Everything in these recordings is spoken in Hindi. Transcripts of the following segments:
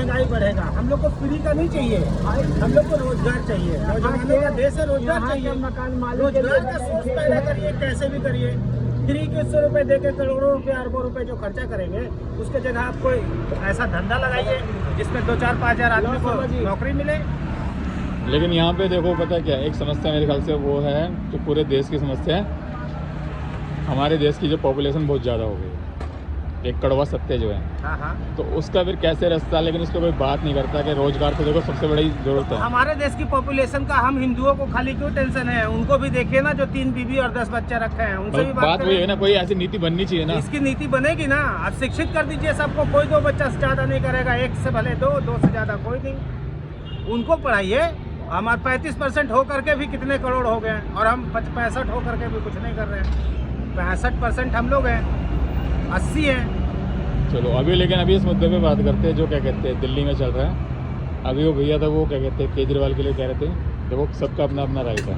महंगाई बढ़ेगा। हम लोग को फ्री का नहीं चाहिए, हम लोग को रोजगार चाहिए। नौजवानों का देश है, रोजगार चाहिए। रोजगार का सोर्स पैदा करिए, कैसे भी करिए। फ्री के 100 रुपए दे के करोड़ों रुपए अरबों रुपए जो खर्चा करेंगे, उसके जगह आप कोई ऐसा धंधा लगाइए जिसमें 2, 4, 5 हजार आदमी को नौकरी मिले। लेकिन यहाँ पे देखो पता क्या एक समस्या मेरे ख्याल से वो है जो पूरे देश की समस्या है। हमारे देश की जो पॉपुलेशन बहुत ज़्यादा हो गई, एक कड़वा सत्य जो है, तो उसका फिर कैसे रास्ता, लेकिन उस पर कोई बात नहीं करता कि रोजगार तो देखो सबसे बड़ी जरूरत है। हमारे देश की पॉपुलेशन का हम हिंदुओं को खाली क्यों टेंशन है? उनको भी देखिए ना, जो 3 बीवी और 10 बच्चे रखे हैं, उनसे भी बात वही है ना, कोई ऐसी नीति बननी चाहिए ना। इसकी नीति बनेगी ना। आप शिक्षित कर दीजिए सबको, कोई 2 बच्चा से ज्यादा नहीं करेगा, 1 से भले 2 से ज्यादा कोई नहीं। उनको पढ़ाइए। हमारे 35% हो करके भी कितने करोड़ हो गए, और हम 65 हो करके भी कुछ नहीं कर रहे हैं। 65% हम लोग हैं, 80 हैं। चलो अभी, लेकिन अभी इस मुद्दे पे बात करते हैं जो क्या कहते हैं दिल्ली में चल रहा है। अभी वो भैया था, वो क्या कहते हैं केजरीवाल के लिए कह रहे थे देखो सबका अपना अपना राइट है,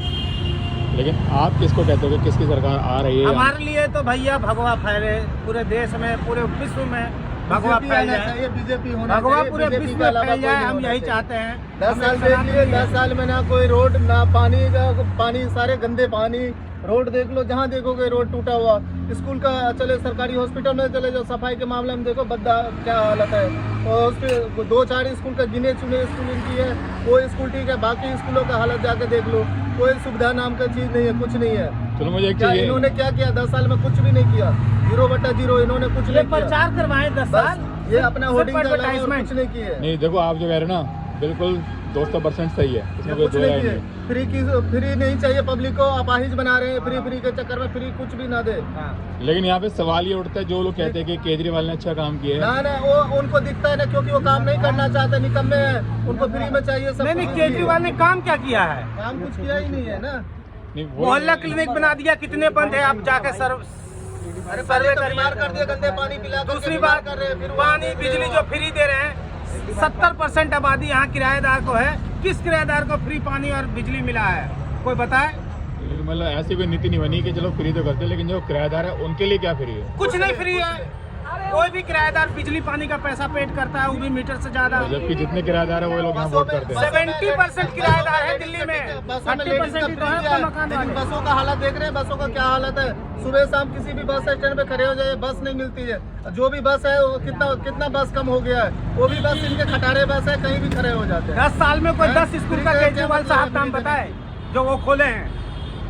लेकिन आप किसको कहते हो कि किसकी सरकार आ रही है? हमारे लिए तो भैया भगवा फैले पूरे देश में, पूरे विश्व में भगवा फैल जाए, बीजेपी होना भगवा चाहिए, पूरे बीजेपी विश्व के में अलावा फैल जाए, कोई हम नहीं यही होना चाहते हैं। 10 साल देख लिए, 10 साल में ना कोई रोड, ना पानी सारे गंदे पानी। रोड देख लो, जहाँ देखोगे रोड टूटा हुआ। स्कूल का चले, सरकारी हॉस्पिटल में चले जाओ, सफाई के मामले में देखो बद्दा क्या हालत है। और उसके 2-4 स्कूल का गिने चुने स्कूल इनकी है, वो स्कूल ठीक है, बाकी स्कूलों का हालत जाके देख लो, कोई सुविधा नाम का चीज नहीं है, कुछ नहीं है। चलो मुझे एक क्या इन्होंने क्या किया 10 साल में? कुछ भी नहीं किया, 0/0। इन्होंने कुछ नहीं किया। प्रचार करवाए 10 साल, ये अपना होर्डिंग का लगा और कुछ नहीं किए। नहीं देखो आप जो कह रहे हो ना बिल्कुल 200% सही है, इसमें कोई कुछ दो नहीं राय किए। नहीं। फ्री नहीं चाहिए पब्लिक को, अपाहिज बना रहे हैं। फ्री के चक्कर में फ्री कुछ भी ना दे। लेकिन यहाँ पे सवाल ये उठता है, जो लोग कहते हैं कि केजरीवाल ने अच्छा काम किया है। ना वो उनको दिखता है ना, क्योंकि वो काम नहीं करना चाहते, निकम्मे हैं, उनको फ्री में चाहिए सब। नहीं, केजरीवाल ने काम क्या किया है? काम कुछ किया ही नहीं है ना। मोहल्ला क्लिनिक बना दिया, कितने बंद है? आप जाके सर्वे कर दिया, गंदे पानी पिला। दूसरी बात, पानी बिजली जो फ्री दे रहे हैं, 70% आबादी यहाँ किराएदार को है। किस किराएदार को फ्री पानी और बिजली मिला है? कोई बताए? मतलब ऐसी कोई नीति नहीं बनी कि चलो फ्री तो करते, लेकिन जो किराएदार है उनके लिए क्या फ्री है? कुछ नहीं फ्री है। कोई भी किराएदार बिजली पानी का पैसा पेड करता है, वो भी मीटर से ज्यादा। जबकि जितने किराएदार है वो लोग यहाँ वोट करते हैं। 70% किराएदार है दिल्ली में, 30% तो है मकान वाले। बसों का हालत देख रहे हैं, बसों का क्या हालत है। सुबह शाम किसी भी बस स्टैंड पे खड़े हो जाए, बस नहीं मिलती है। जो भी बस है वो कितना बस कम हो गया है। वो भी बस इनके खटारे बस है, कहीं भी खड़े हो जाते हैं। 10 साल में कोई 10 स्कूल का केजरीवाल साहब नाम बताए जो वो खोले हैं,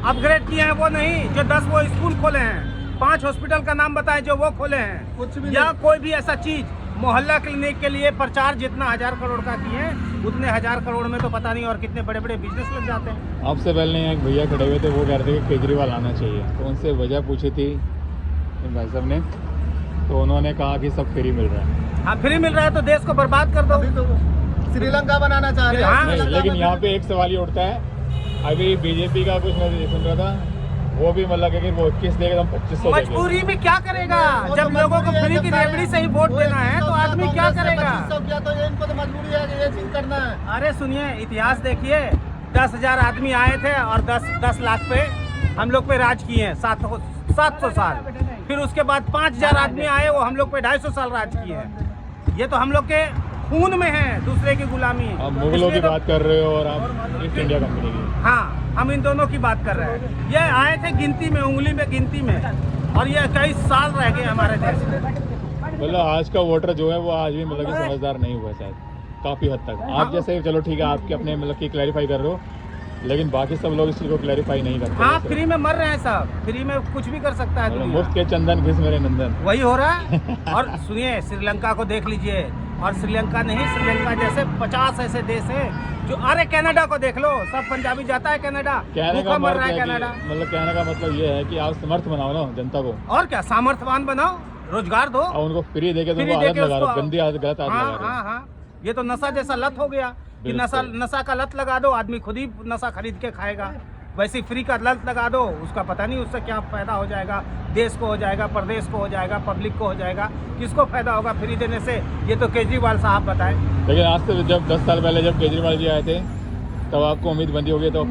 अपग्रेड किए हैं? वो नहीं, जो 10 वो स्कूल खोले हैं। 5 हॉस्पिटल का नाम बताए जो वो खोले हैं। कुछ भी या कोई भी ऐसा चीज। मोहल्ला क्लिनिक के लिए प्रचार जितना 1000 करोड़ का किए, उतने 1000 करोड़ में तो पता नहीं और कितने बड़े बड़े बिजनेस लग जाते हैं। आपसे पहले एक भैया खड़े हुए थे, वो कह रहे थे कि केजरीवाल आना चाहिए, तो उनसे वजह पूछी थी भाई साहब ने, तो उन्होंने कहा कि सब फ्री मिल रहा है। हाँ, फ्री मिल रहा है तो देश को बर्बाद कर दो। अभी तो श्रीलंका बनाना चाह रहे हैं। लेकिन यहाँ पे एक सवाल ये उठता है, अभी बीजेपी का कुछ मैं सुन रहा था, वो भी मतलब कि वो 21 देगा, हम 2500 मजबूरी में क्या करेगा? जब लोगों को फ्री की रेवड़ी से ही वोट देना है तो आदमी क्या करेगा? तो इनको तो मजबूरी है कि ये चीज करना है। अरे सुनिए, इतिहास देखिए, 10,000 आदमी आए थे और 10 लाख पे हम लोग पे राज किए हैं 700 साल। फिर उसके बाद 5000 आदमी आए, वो हम लोग पे 250 साल राज किए हैं। ये तो हम लोग के खून में है, दूसरे की गुलामी। आप मुगलों की बात कर रहे हो और आप ईस्ट इंडिया कंपनी की। हाँ, हम इन दोनों की बात कर रहे हैं। ये आए थे गिनती में, उंगली में गिनती में, और ये कई साल रह गए हमारे देश में। मतलब आज का वोटर जो है वो आज भी मतलब कि समझदार नहीं हुआ शायद, काफी हद तक। आप जैसे चलो ठीक है, आपके अपने मतलब कि क्लैरिफाई कर रहे हो, लेकिन बाकी सब लोग इस चीज को क्लैरिफाई नहीं करते। हाँ, फ्री में मर रहे हैं सब, फ्री में कुछ भी कर सकता है दुनिया। मुफ्त के चंदन घिस मेरे नंदन, वही हो रहा है। और सुनिए, श्रीलंका को देख लीजिए, और श्रीलंका नहीं, श्रीलंका जैसे 50 ऐसे देश हैं जो, अरे कनाडा को देख लो, सब पंजाबी जाता है कनाडा, भूखा मर रहा है कनाडा। मतलब कहने का मतलब ये है कि आप समर्थ बनाओ ना जनता को, और क्या, सामर्थ्यवान बनाओ, रोजगार दो, और उनको फ्री देके तुमको आदत लगा रहे हो, गंदी आदत, गलत आदत लगा रहे हो। हाँ, ये तो नशा जैसा लत हो गया कि नशा का लत लगा दो, आदमी खुद ही नशा खरीद के खाएगा। वैसे फ्री का लत लगा दो, उसका पता नहीं उससे क्या फायदा हो जाएगा, देश को हो जाएगा, प्रदेश को हो जाएगा, पब्लिक को हो जाएगा, किसको फायदा होगा फ्री देने से? ये तो केजरीवाल साहब बताएं। लेकिन आज से जब 10 साल पहले जब केजरीवाल जी आए थे, तब आपको उम्मीद बंदी हो गई, तो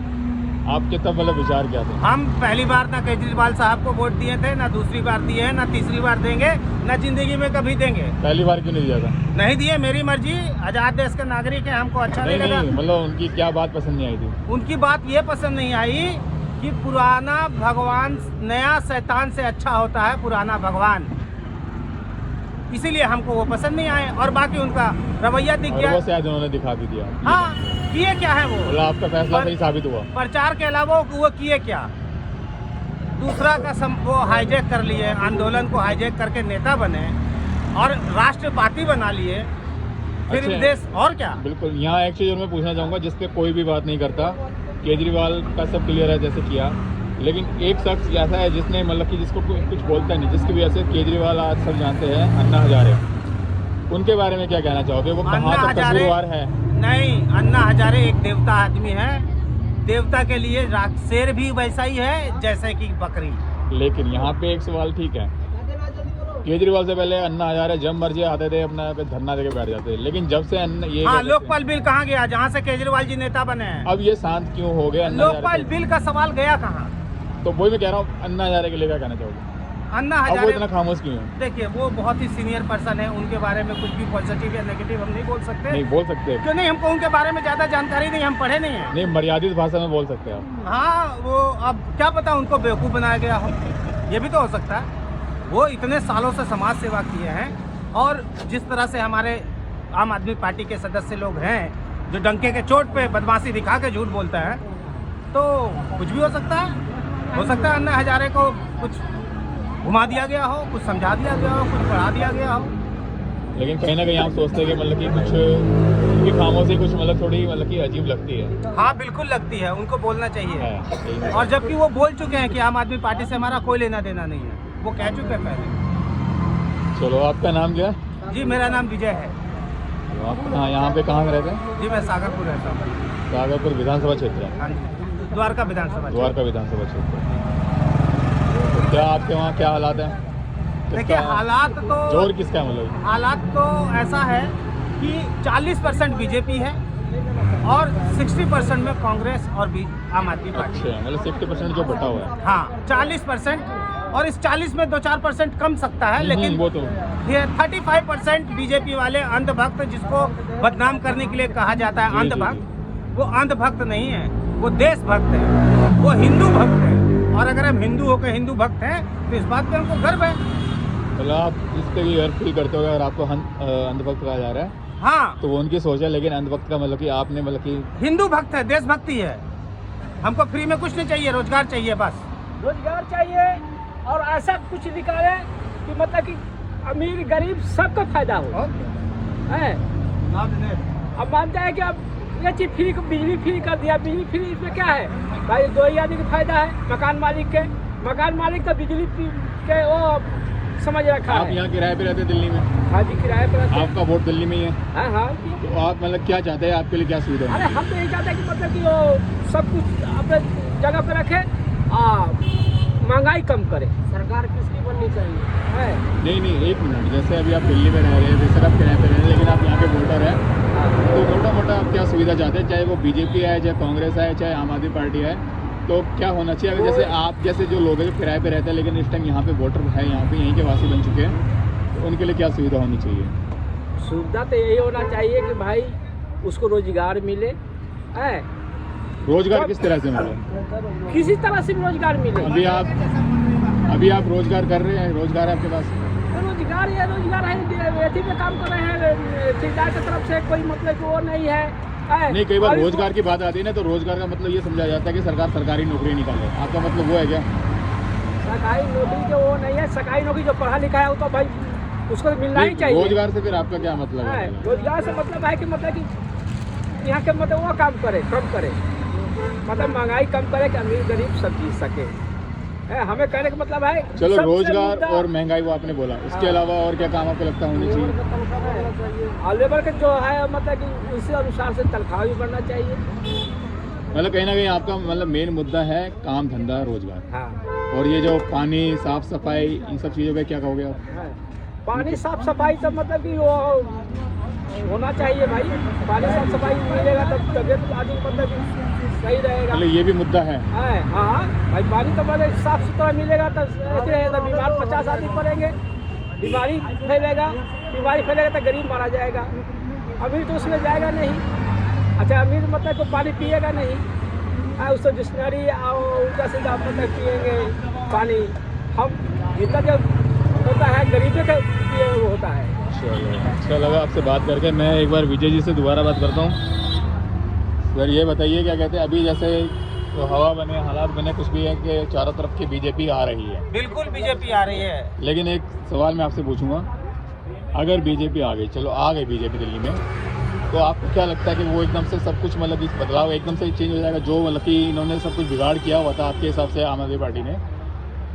आपके तब मतलब विचार क्या थे? हम पहली बार ना केजरीवाल साहब को वोट दिए थे, ना दूसरी बार दिए हैं, ना तीसरी बार देंगे, ना जिंदगी में कभी देंगे। पहली बार क्यों नहीं दिया था? नहीं दिए, मेरी मर्जी, आजाद देश के नागरिक है, हमको अच्छा नहीं लगा। मतलब उनकी क्या बात पसंद नहीं आई थी? उनकी बात ये पसंद नहीं आई कि पुराना भगवान नया शैतान से अच्छा होता है पुराना भगवान, इसीलिए हमको वो पसंद नहीं आए। और बाकी उनका रवैया दिख गया। वो शायद उन्होंने दिखा भी दिया। हाँ, किए क्या है वो? मतलब आपका फैसला सही साबित हुआ? प्रचार के अलावा वो किए क्या? दूसरा का वो हाईजैक कर लिए, आंदोलन को हाईजैक करके नेता बने और राष्ट्रवादी बना लिए, फिर अच्छा, देश और क्या? बिल्कुल। यहाँ एक चीज़ और मैं पूछना चाहूँगा जिस पे कोई भी बात नहीं करता, केजरीवाल का सब क्लियर है जैसे किया, लेकिन एक शख्स ऐसा है जिसने मतलब कि जिसको कुछ बोलता नहीं, जिसकी वजह से केजरीवाल आज सब जानते हैं, अन्ना हजारे, उनके बारे में क्या कहना चाहोगे? वो कहाँ तक कसूरवार है? नहीं, अन्ना हजारे एक देवता आदमी है, देवता के लिए शेर भी वैसा ही है जैसे कि बकरी। लेकिन यहाँ पे एक सवाल ठीक है, केजरीवाल से पहले अन्ना हजारे जब मर्जी आते थे अपना पे धरना देके बैठ जाते, लेकिन जब से ये लोकपाल बिल कहाँ गया जहाँ से केजरीवाल जी नेता बने हैं? अब ये शांत क्यों हो गए? लोकपाल बिल का सवाल गया कहाँ? तो वही मैं कह रहा हूँ, अन्ना हजारे के लिए क्या कहना चाहोगे? अन्ना अब वो हजारे इतना खामोश क्यों है? देखिए, वो बहुत ही सीनियर पर्सन है, उनके बारे में कुछ भी पॉजिटिव या नेगेटिव हम नहीं बोल सकते। नहीं बोल सकते क्यों नहीं? हमको उनके बारे में ज्यादा जानकारी नहीं, हम पढ़े नहीं है। नहीं, मर्यादित भाषा में बोल सकते हैं आप। हाँ, वो अब क्या पता उनको बेवकूफ़ बनाया गया हो, ये भी तो हो सकता है। वो इतने सालों से समाज सेवा किए हैं और जिस तरह से हमारे आम आदमी पार्टी के सदस्य लोग हैं जो डंके के चोट पे बदमाशी दिखा के झूठ बोलते हैं, तो कुछ भी हो सकता है। हो सकता है अन्ना हजारे को कुछ घुमा दिया गया हो, कुछ समझा दिया गया हो, कुछ पढ़ा दिया गया हो। लेकिन कहीं ना कहीं आप सोचते हैं कि मतलब कि कुछ उनकी खामोशी कुछ मतलब थोड़ी मतलब कि अजीब लगती है। हाँ, बिल्कुल लगती है, उनको बोलना चाहिए। है। और जबकि वो बोल चुके हैं कि आम आदमी पार्टी से हमारा कोई लेना देना नहीं है, वो कह चुके हैं पहले। चलो, आपका नाम क्या है? जी, मेरा नाम विजय है। तो आप यहाँ पे कहाँ रहते हैं? जी, मैं सागरपुर रहता हूँ। सागरपुर विधानसभा क्षेत्र है? हाँ जी, द्वारका विधानसभा। द्वारका विधानसभा क्षेत्र। तो क्या आपके वहाँ क्या हालात हैं? देखिए, हालात तो जोर किसका है मतलब? हालात तो ऐसा है कि 40% बीजेपी है और 60% में कांग्रेस और भी आम आदमी पार्टी। अच्छा, मतलब 60% जो बटा हुआ है। हाँ, 40%, और इस 40 में 2-4% कम सकता है, लेकिन वो तो ये 35% बीजेपी वाले अंधभक्त, जिसको बदनाम करने के लिए कहा जाता है अंधभक्त, वो अंधभक्त नहीं है, वो देशभक्त है, वो हिंदू भक्त है। और अगर हम हिंदू होकर हिंदू भक्त हैं तो इस बात पे हमको गर्व है। मतलब आप इस पे भी गर्व फील करते हो अगर आपको अंधभक्त कहा जा रहा है? हाँ, तो वो उनकी सोच है, लेकिन अंधभक्त का मतलब कि आपने मतलब कि हिंदू भक्त है, देशभक्ति है। हमको फ्री में कुछ नहीं चाहिए, रोजगार चाहिए, बस रोजगार चाहिए और ऐसा कुछ निकाले कि मतलब कि अमीर गरीब सबका फायदा हो। है अब मानते हैं कि अब ये चीज फ्री, बिजली फ्री कर दिया, बिजली फ्री, इसमें क्या है भाई? दो ही आदमी का फायदा है, मकान मालिक का बिजली के वो समझ रखा आप है। यहाँ किराए पे रहते हैं दिल्ली में? हाँ जी, किराए पर रहते हैं। आपका वोट दिल्ली में ही है? हाँ हाँ। तो आप मतलब क्या चाहते हैं, आपके लिए क्या सुविधा है? अरे हम तो यही चाहते हैं कि मतलब कि वो सब कुछ अपने जगह पे रखे, महंगाई कम करे। सरकार किसकी बननी चाहिए है? नहीं, एक मिनट, जैसे अभी आप दिल्ली में रह रहे हैं, जैसे आप किराए पे रह रहे हैं, लेकिन आप यहाँ के वोटर हैं, तो मोटा मोटा आप क्या सुविधा चाहते हैं? चाहे वो बीजेपी है, चाहे कांग्रेस है, चाहे आम आदमी पार्टी है, तो क्या होना चाहिए? अगर जैसे आप जैसे जो लोग हैं जो किराए पे रहते हैं लेकिन इस टाइम यहाँ पे वोटर है, यहाँ पे यहीं के वासी बन चुके हैं, तो उनके लिए क्या सुविधा होनी चाहिए? सुविधा तो यही होना चाहिए कि भाई उसको रोजगार मिले। है, रोजगार किस तरह से मिले? किसी तरह से रोजगार मिले। अभी आप रोजगार कर रहे हैं? रोजगार है आपके पास? रोजगार है, एथी में काम कर रहे हैं, ठेकेदार की तरफ से कोई मतलब कि वो नहीं है। नहीं, कई बार रोजगार की बात आती है ना, तो रोजगार का मतलब ये समझा जाता है कि सरकार सरकारी नौकरी निकाले। आपका मतलब वो है क्या? सरकारी नौकरी जो वो नहीं है, सरकारी नौकरी जो पढ़ा लिखा है वो तो भाई उसको तो मिलना ही चाहिए। रोजगार से फिर आपका क्या मतलब है? रोजगार से मतलब है कि मतलब कि यहाँ के मतलब वो काम करे, कम करे, मतलब महंगाई कम करे कि अमीर गरीब सब जी सके। हमें कहने का मतलब है चलो, रोजगार और महंगाई वो आपने बोला, इसके अलावा और क्या काम आपको लगता है होनी चाहिए? और लेबर का जो है मतलब कि उसी अनुसार से तनख्वाह भी बढ़ना चाहिए। मतलब कहीं ना कहीं आपका मतलब मेन मुद्दा है काम धंधा रोजगार। हाँ। और ये जो पानी साफ सफाई इन सब चीज़ों पे क्या कहोगे आप? पानी साफ सफाई तो मतलब कि वो होना चाहिए भाई। पानी साफ सफाई मिलेगा तब तबियत आदमी मतलब सही रहेगा। मतलब ये भी मुद्दा है। हाँ भाई, पानी तो मतलब साफ सुथरा मिलेगा तो ऐसे रहेगा। बीमार 50 आदमी पड़ेंगे, बीमारी फैलेगा तो गरीब मारा जाएगा। अमीर तो उसमें जाएगा नहीं। अच्छा, अमीर मतलब को पानी पिएगा नहीं, उसको डिक्शनरी उल्टा सीधा मतलब पिएंगे पानी। हम जितना जो होता है गरीबों के लिए वो होता है। चलो, अच्छा लगा आपसे बात करके। मैं एक बार विजय जी से दोबारा बात करता हूँ। सर ये बताइए, क्या कहते हैं अभी जैसे तो हवा बने, हालात बने, कुछ भी है कि चारों तरफ की बीजेपी आ रही है। बिल्कुल बीजेपी आ रही है। लेकिन एक सवाल मैं आपसे पूछूंगा, अगर बीजेपी आ गई, चलो आ गई बीजेपी दिल्ली में, तो आपको क्या लगता है कि वो एकदम से सब कुछ मतलब इस बदलाव एकदम से चेंज हो जाएगा? जो मतलब कि इन्होंने सब कुछ बिगाड़ किया हुआ था आपके हिसाब से आम आदमी पार्टी ने,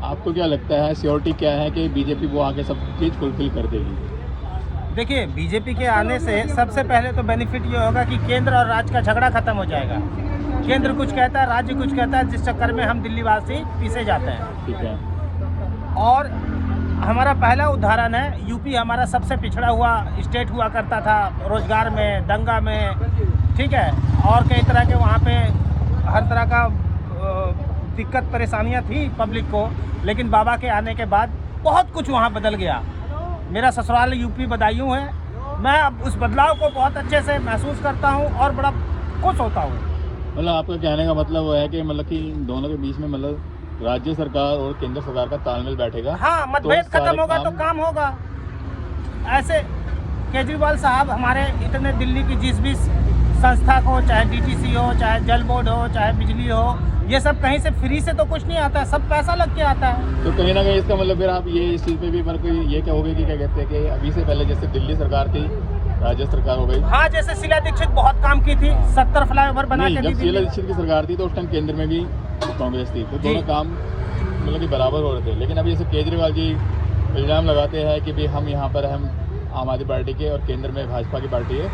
आपको क्या लगता है, श्योरिटी क्या है कि बीजेपी वो आके सब चीज़ फुलफिल कर देगी? देखिए, बीजेपी के आने से सबसे पहले तो बेनिफिट ये होगा कि केंद्र और राज्य का झगड़ा खत्म हो जाएगा। केंद्र कुछ कहता है, राज्य कुछ कहता है, जिस चक्कर में हम दिल्ली वासी पीछे जाते हैं। ठीक है। और हमारा पहला उदाहरण है, यूपी हमारा सबसे पिछड़ा हुआ स्टेट हुआ करता था रोजगार में, दंगा में, ठीक है, और कई तरह के वहाँ पे हर तरह का दिक्कत परेशानियाँ थी पब्लिक को। लेकिन बाबा के आने के बाद बहुत कुछ वहाँ बदल गया। मेरा ससुराल यूपी बदायूं है। मैं अब उस बदलाव को बहुत अच्छे से महसूस करता हूँ और बड़ा खुश होता हूँ। मतलब आपका कहने का मतलब वो है कि मतलब कि दोनों के बीच में मतलब राज्य सरकार और केंद्र सरकार का तालमेल बैठेगा। हाँ, मतभेद तो खत्म होगा तो काम होगा। ऐसे केजरीवाल साहब हमारे इतने दिल्ली की जिस भी संस्था को, चाहे डीटीसी हो, चाहे जल बोर्ड हो, चाहे बिजली हो, ये सब कहीं से फ्री से तो कुछ नहीं आता है, सब पैसा लग के आता है। तो कहीं ना कहीं इसका मतलब फिर आप ये इस चीज़ पे भी मतलब ये कहोगे कि क्या कहते हैं कि अभी से पहले जैसे दिल्ली सरकार थी, राज्य सरकार हो गई। हाँ, जैसे शीला दीक्षित बहुत काम की थी, 70 फ्लाईओवर बना के दी। जब शीला दीक्षित की सरकार थी तो उस टाइम केंद्र में भी कांग्रेस थी, तो दोनों काम मतलब कि बराबर हो रहे थे। लेकिन अभी जैसे केजरीवाल जी इल्ज़ाम लगाते हैं कि भाई हम यहाँ पर हम आम आदमी पार्टी के और केंद्र में भाजपा की पार्टी है,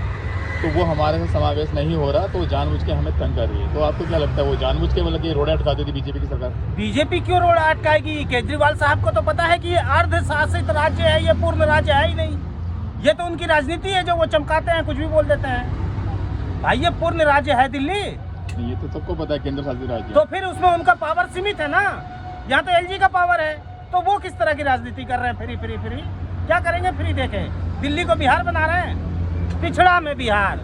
तो वो हमारे से समावेश नहीं हो रहा, तो जानबूझ के हमें तंग कर रही है। तो आपको क्या लगता है वो जानबूझ के मतलब कि रोड़ा अटकाती थी बीजेपी की सरकार? बीजेपी क्यों रोड़ा अटकाएगी? केजरीवाल साहब को तो पता है कि ये अर्ध शासित राज्य है, ये पूर्ण राज्य है ही नहीं। ये तो उनकी राजनीति है जो वो चमकाते हैं, कुछ भी बोल देते हैं। भाई ये पूर्ण राज्य है दिल्ली। ये तो सबको पता है केंद्र शासित राज्य। तो फिर उसमें उनका पावर सीमित है ना। यहाँ तो एलजी का पावर है, तो वो किस तरह की राजनीति कर रहे हैं? फ्री क्या करेंगे? फ्री देखें, दिल्ली को बिहार बना रहे हैं, पिछड़ा में बिहार।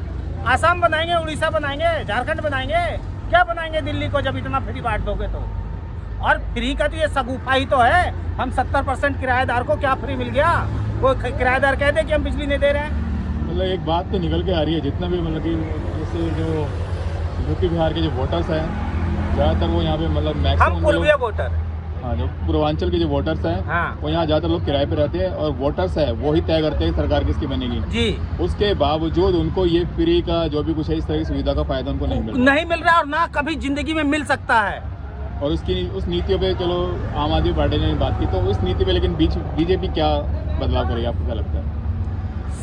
आसाम बनाएंगे, उड़ीसा बनाएंगे, झारखंड बनाएंगे, क्या बनाएंगे दिल्ली को जब इतना फ्री बांट दोगे तो? और फ्री का तो ये सगुफा ही तो है। हम 70% किराएदार को क्या फ्री मिल गया? कोई किराएदार कह दे कि हम बिजली नहीं दे रहे हैं। मतलब एक बात तो निकल के आ रही है, जितना भी मतलब कि जैसे जो यूपी बिहार के जो वोटर्स हैं, ज़्यादातर वो यहाँ पे मतलब हम पूर्वीय वोटर, हाँ, जो पूर्वांचल के जो वोटर्स हैं, हाँ, वो यहाँ ज़्यादातर लोग किराए पे रहते हैं और वोटर्स है वो ही तय करते हैं सरकार किसकी बनेगी जी। उसके बावजूद उनको ये फ्री का जो भी कुछ है इस तरह की सुविधा का फायदा उनको नहीं मिल रहा और ना कभी जिंदगी में मिल सकता है। और उस नीतियों पे चलो आम आदमी पार्टी ने बात की, तो उस नीति पे लेकिन बीजेपी क्या बदलाव करेगी, आपको क्या लगता है?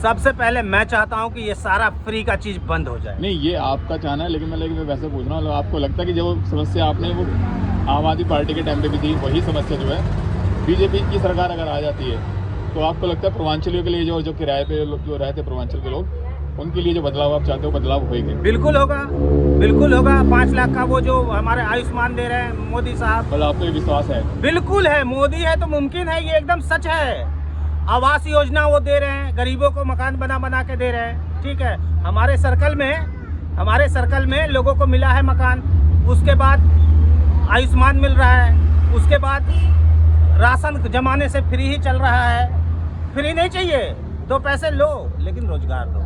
सबसे पहले मैं चाहता हूँ कि ये सारा फ्री का चीज बंद हो जाए। नहीं, ये आपका चाहना है, लेकिन मैं वैसे पूछ रहा हूँ, आपको लगता है कि जो समस्या आपने वो आम आदमी पार्टी के टाइम पे भी थी, वही समस्या जो है बीजेपी की सरकार अगर आ जाती है, तो आपको लगता है पूर्वांचलियों के लिए जो किराए पे जो रहते पूर्वांचल के लोग, उनके लिए जो बदलाव आप चाहते हो बदलाव होएगा? बिल्कुल होगा, बिल्कुल होगा। 5 लाख का वो जो हमारे आयुष्मान दे रहे हैं मोदी साहब, मतलब आपको ये विश्वास है? बिल्कुल है, मोदी है तो मुमकिन है, ये एकदम सच है। आवास योजना वो दे रहे हैं, गरीबों को मकान बना के दे रहे हैं, ठीक है। हमारे सर्कल में लोगों को मिला है मकान, उसके बाद आयुष्मान मिल रहा है, उसके बाद राशन जमाने से फ्री ही चल रहा है। फ्री नहीं चाहिए, 2 पैसे लो लेकिन रोजगार दो।